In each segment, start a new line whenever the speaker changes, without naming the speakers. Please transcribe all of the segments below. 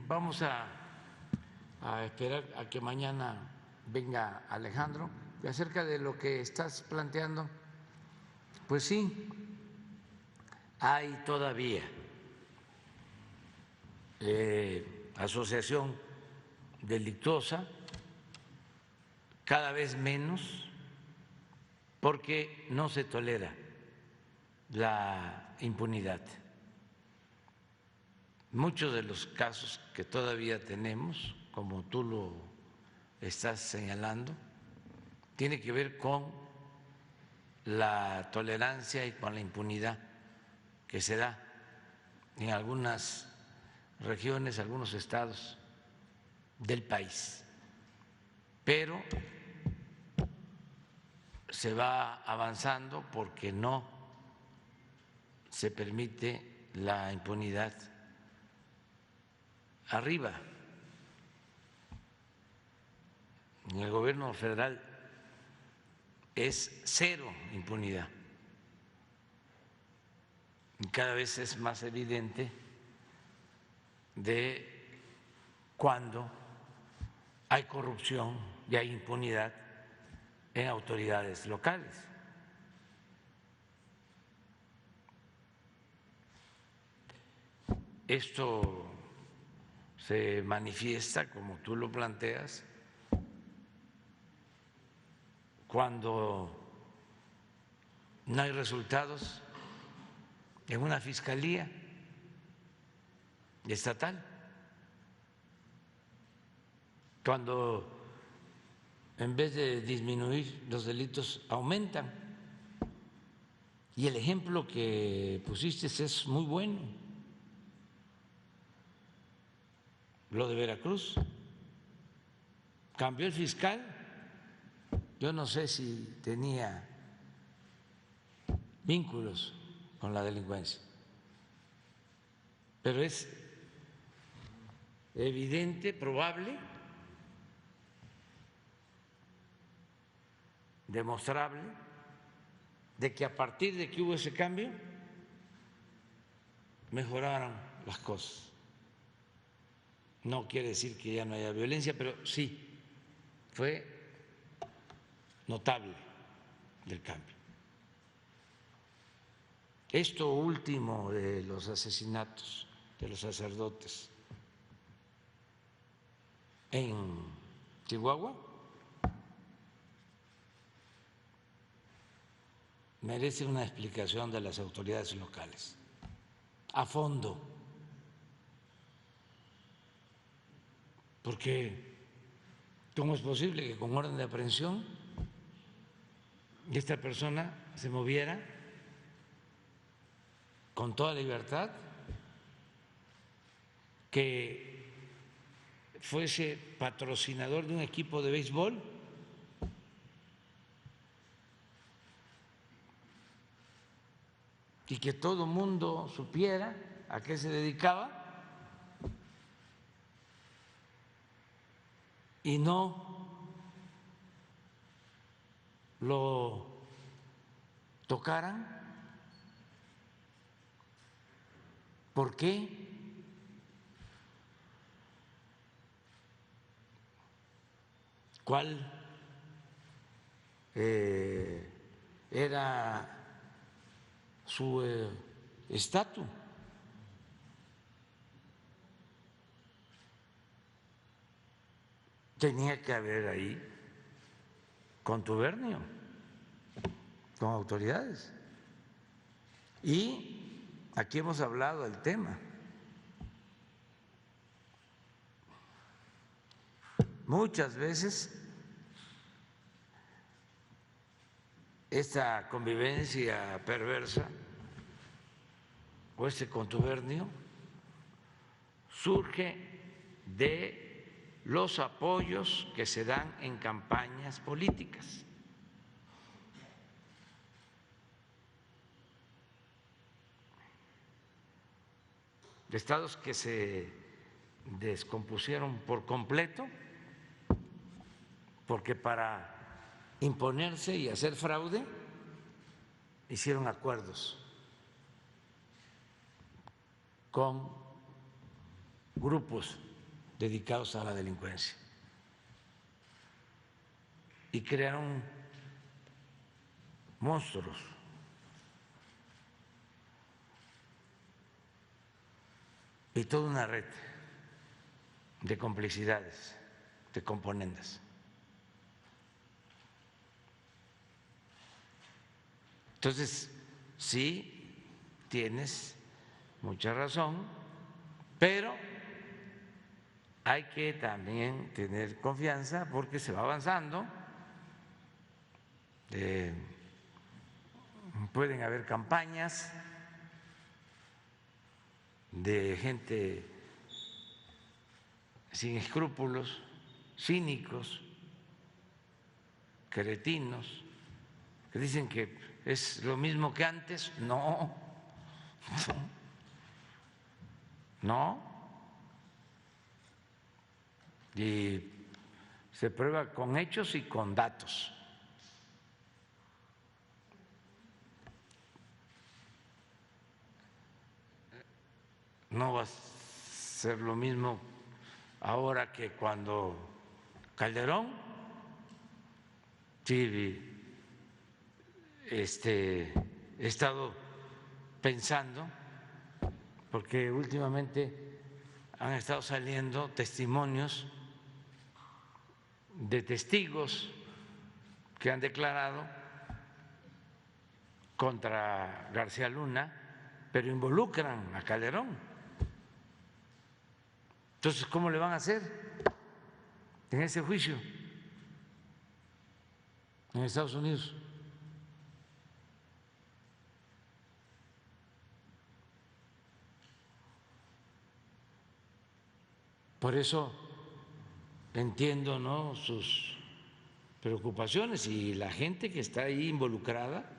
vamos a esperar a que mañana venga Alejandro. Y acerca de lo que estás planteando, pues sí, hay todavía asociación delictuosa, cada vez menos, porque no se tolera la impunidad. Muchos de los casos que todavía tenemos, como tú lo estás señalando, tiene que ver con la tolerancia y con la impunidad que se da en algunas regiones, algunos estados del país. Pero se va avanzando porque no se permite la impunidad arriba. En el gobierno federal es cero impunidad. Y cada vez es más evidente de cuando hay corrupción y hay impunidad en autoridades locales. Esto se manifiesta, como tú lo planteas, cuando no hay resultados en una fiscalía estatal, cuando en vez de disminuir los delitos aumentan. Y el ejemplo que pusiste es muy bueno, lo de Veracruz. Cambió el fiscal, yo no sé si tenía vínculos con la delincuencia, pero es evidente, probable, demostrable, de que a partir de que hubo ese cambio mejoraron las cosas. No quiere decir que ya no haya violencia, pero sí fue notable el cambio. Esto último de los asesinatos de los sacerdotes en Chihuahua merece una explicación de las autoridades locales a fondo, porque ¿cómo es posible que con orden de aprehensión esta persona se moviera con toda libertad, que fuese patrocinador de un equipo de béisbol, y que todo el mundo supiera a qué se dedicaba y no lo tocaran? ¿Por qué? ¿Cuál era su estatus? Tenía que haber ahí contubernio con autoridades. Y aquí hemos hablado del tema. Muchas veces esta convivencia perversa o este contubernio surge de los apoyos que se dan en campañas políticas. De estados que se descompusieron por completo, porque para imponerse y hacer fraude hicieron acuerdos con grupos dedicados a la delincuencia y crearon monstruos. Y toda una red de complicidades, de componendas. Entonces, sí, tienes mucha razón, pero hay que también tener confianza porque se va avanzando. Pueden haber campañas de gente sin escrúpulos, cínicos, cretinos, que dicen que es lo mismo que antes. No, no. Y se prueba con hechos y con datos. No va a ser lo mismo ahora que cuando Calderón, sí, he estado pensando, porque últimamente han estado saliendo testimonios de testigos que han declarado contra García Luna, pero involucran a Calderón. Entonces, ¿cómo le van a hacer en ese juicio en Estados Unidos? Por eso entiendo, ¿no?, sus preocupaciones y la gente que está ahí involucrada,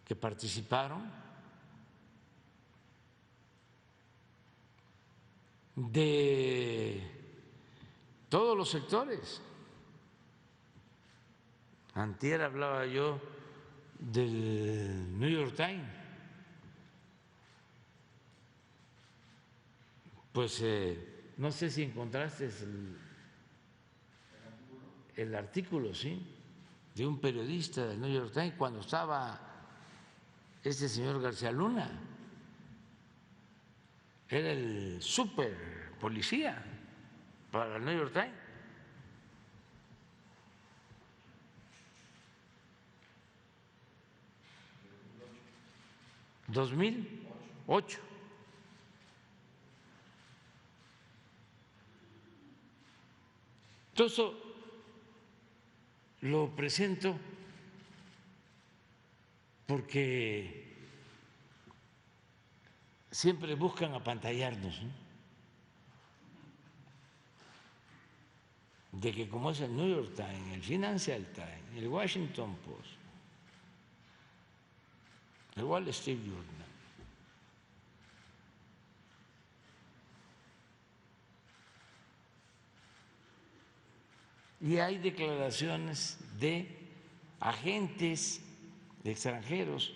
que participaron, de todos los sectores. Antier hablaba yo del New York Times, pues no sé si encontraste el artículo, ¿sí?, de un periodista del New York Times cuando estaba este señor García Luna. Era el super policía para el New York Times. En 2008. Todo eso lo presento porque siempre buscan apantallarnos, ¿no?, de que como es el New York Times, el Financial Times, el Washington Post, el Wall Street Journal, y hay declaraciones de agentes extranjeros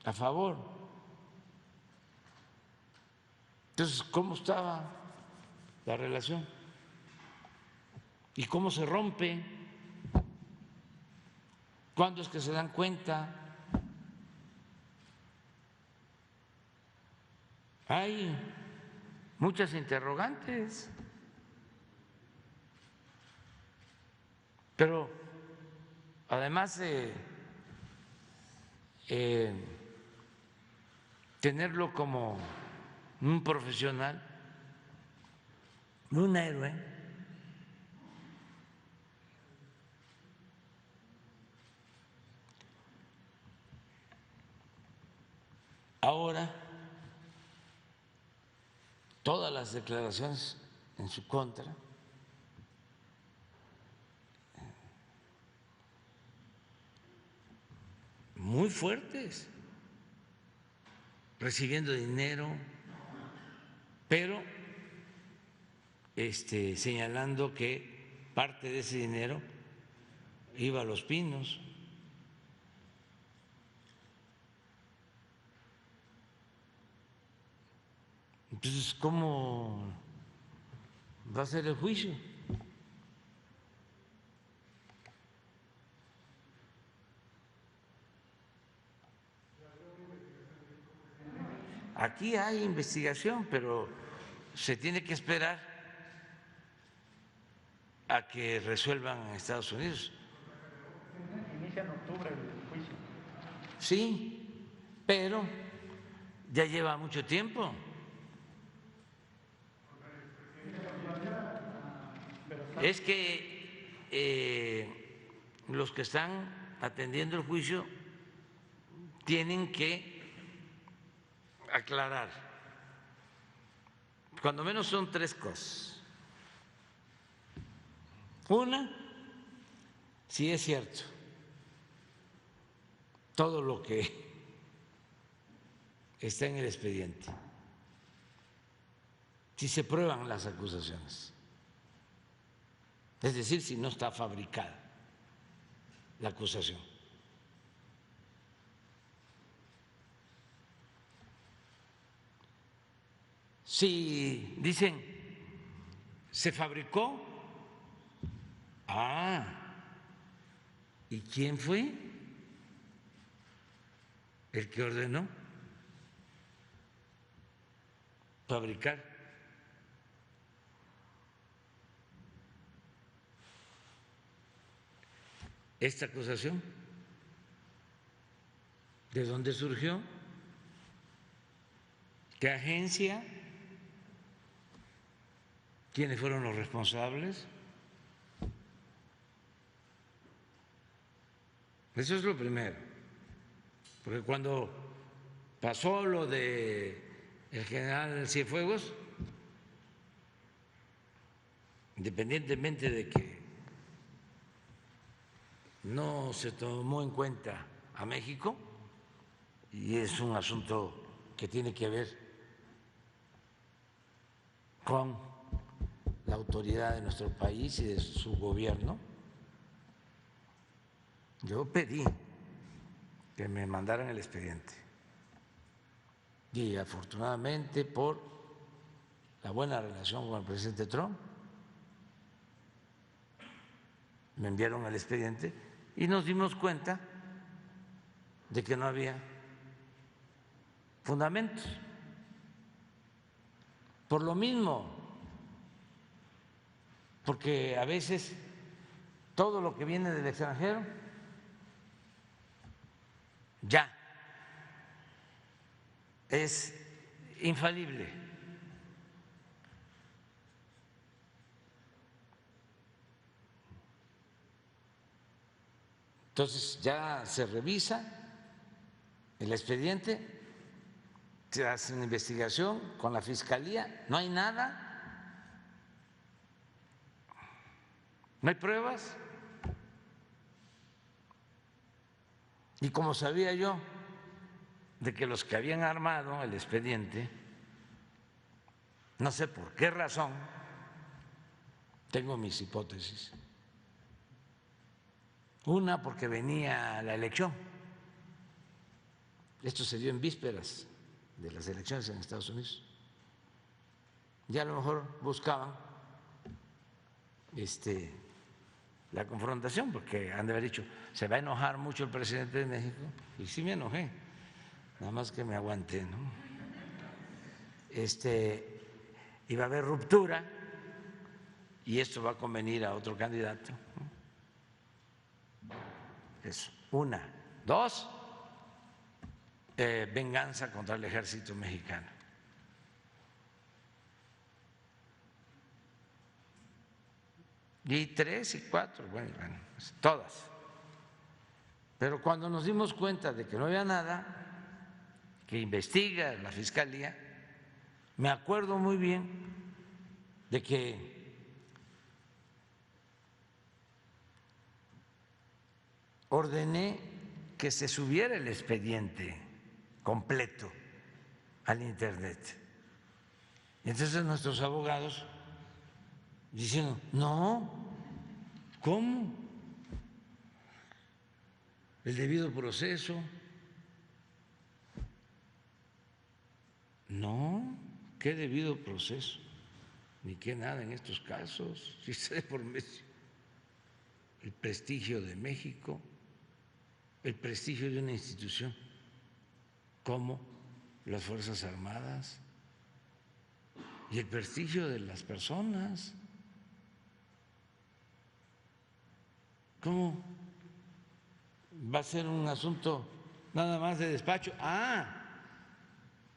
a favor. Entonces, ¿cómo estaba la relación? ¿Y cómo se rompe? ¿Cuándo es que se dan cuenta? Hay muchas interrogantes, pero además de tenerlo como un profesional, un héroe, ahora todas las declaraciones en su contra muy fuertes, recibiendo dinero, pero señalando que parte de ese dinero iba a Los Pinos. Entonces, ¿cómo va a ser el juicio. Aquí hay investigación, pero se tiene que esperar a que resuelvan en Estados Unidos.
Inicia en octubre el juicio.
Sí, pero ya lleva mucho tiempo. Es que los que están atendiendo el juicio tienen que aclarar, cuando menos son tres cosas. Una, si es cierto todo lo que está en el expediente, si se prueban las acusaciones, es decir, si no está fabricada la acusación. Si dicen, se fabricó, ¿y quién fue el que ordenó fabricar? Esta acusación, ¿de dónde surgió? ¿Qué agencia? ¿Quiénes fueron los responsables? Eso es lo primero, porque cuando pasó lo de el general Cienfuegos, independientemente de que no se tomó en cuenta a México, y es un asunto que tiene que ver con la autoridad de nuestro país y de su gobierno, yo pedí que me mandaran el expediente y afortunadamente por la buena relación con el presidente Trump me enviaron el expediente y nos dimos cuenta de que no había fundamentos. Por lo mismo, porque a veces todo lo que viene del extranjero ya es infalible. Entonces ya se revisa el expediente, se hace una investigación con la Fiscalía, no hay nada, no hay pruebas. Y como sabía yo de que los que habían armado el expediente, no sé por qué razón, tengo mis hipótesis. Una, porque venía la elección. Esto se dio en vísperas de las elecciones en Estados Unidos. Ya a lo mejor buscaban la confrontación, porque han de haber dicho, se va a enojar mucho el presidente de México, y sí me enojé, nada más que me aguanté, ¿no? Iba a haber ruptura y esto va a convenir a otro candidato, ¿no? Eso, una. Dos, venganza contra el ejército mexicano. Y tres y cuatro, bueno, todas. Pero cuando nos dimos cuenta de que no había nada, que investiga la Fiscalía, me acuerdo muy bien de que ordené que se subiera el expediente completo al Internet. Y entonces nuestros abogados diciendo, no, ¿cómo? El debido proceso. No, ¿qué debido proceso? ni qué nada en estos casos, si se por medio el prestigio de México, el prestigio de una institución como las Fuerzas Armadas y el prestigio de las personas. ¿Cómo va a ser un asunto nada más de despacho?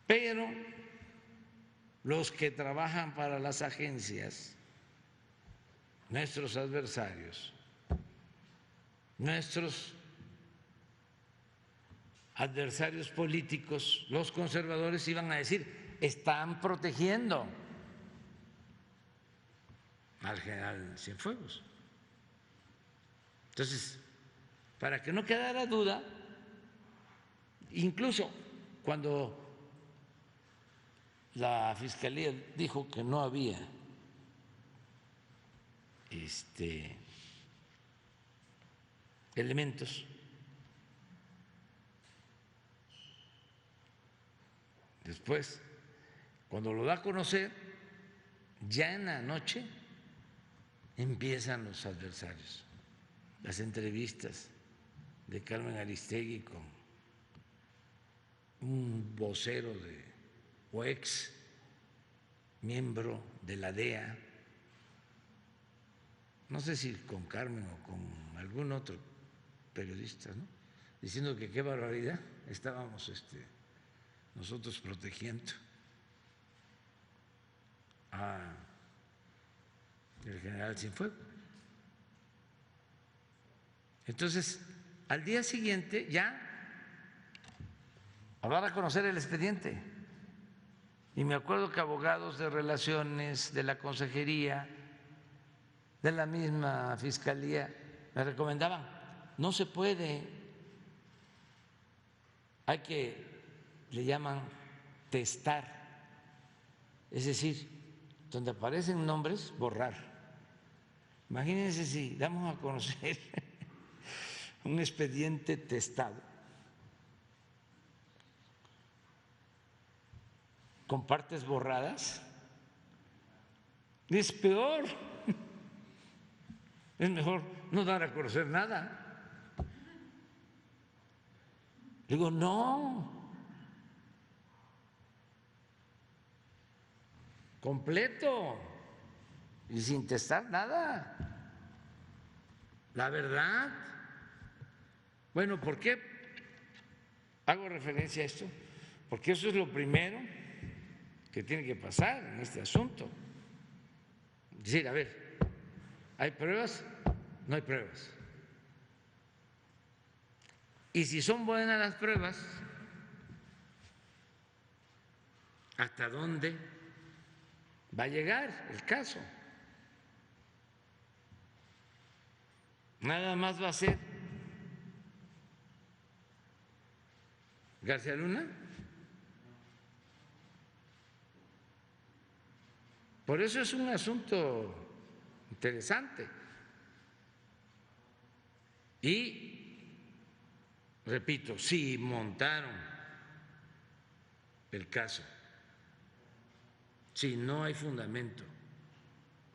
Pero los que trabajan para las agencias, nuestros adversarios, políticos, los conservadores, iban a decir: están protegiendo al general Cienfuegos. Entonces, para que no quedara duda, incluso cuando la Fiscalía dijo que no había elementos, después, cuando lo da a conocer, ya en la noche empiezan los adversarios, las entrevistas de Carmen Aristegui con un vocero o ex miembro de la DEA, no sé si con Carmen o con algún otro periodista, ¿no?, diciendo que qué barbaridad estábamos nosotros protegiendo a el general Cienfuegos. Entonces, al día siguiente ya habrá a conocer el expediente. Y me acuerdo que abogados de relaciones, de la consejería, de la misma fiscalía, me recomendaban: no se puede, hay que, le llaman testar, es decir, donde aparecen nombres, borrar. Imagínense si damos a conocer un expediente testado con partes borradas, es peor. Es mejor no dar a conocer nada. Digo, no, completo y sin testar nada. La verdad. Bueno, ¿por qué hago referencia a esto? Porque eso es lo primero que tiene que pasar en este asunto. Es decir, a ver, ¿hay pruebas? No hay pruebas. Y si son buenas las pruebas, ¿hasta dónde va a llegar el caso? Nada más va a ser García Luna. Por eso es un asunto interesante. Y, repito, si montaron el caso, si no hay fundamento,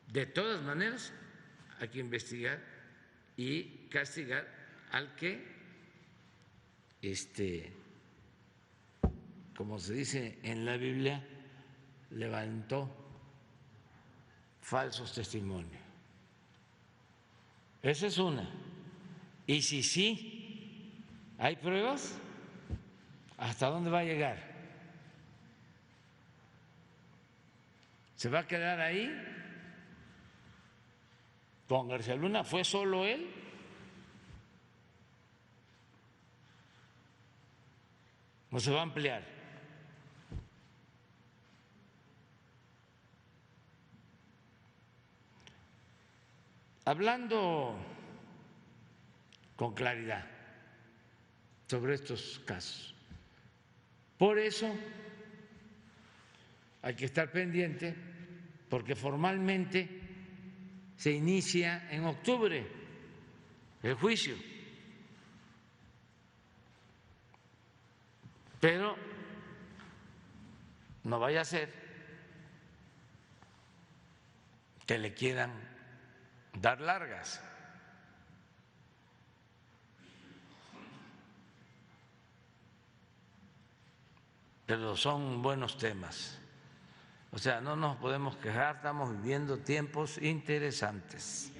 de todas maneras hay que investigar y castigar al que, como se dice en la Biblia, levantó falsos testimonios. Esa es una. Y si sí hay pruebas, ¿hasta dónde va a llegar? ¿Se va a quedar ahí con García Luna? ¿Fue solo él? ¿O se va a ampliar? Hablando con claridad sobre estos casos, por eso hay que estar pendiente, porque formalmente se inicia en octubre el juicio, pero no vaya a ser que le quieran dar largas. Pero son buenos temas. O sea, no nos podemos quejar, estamos viviendo tiempos interesantes.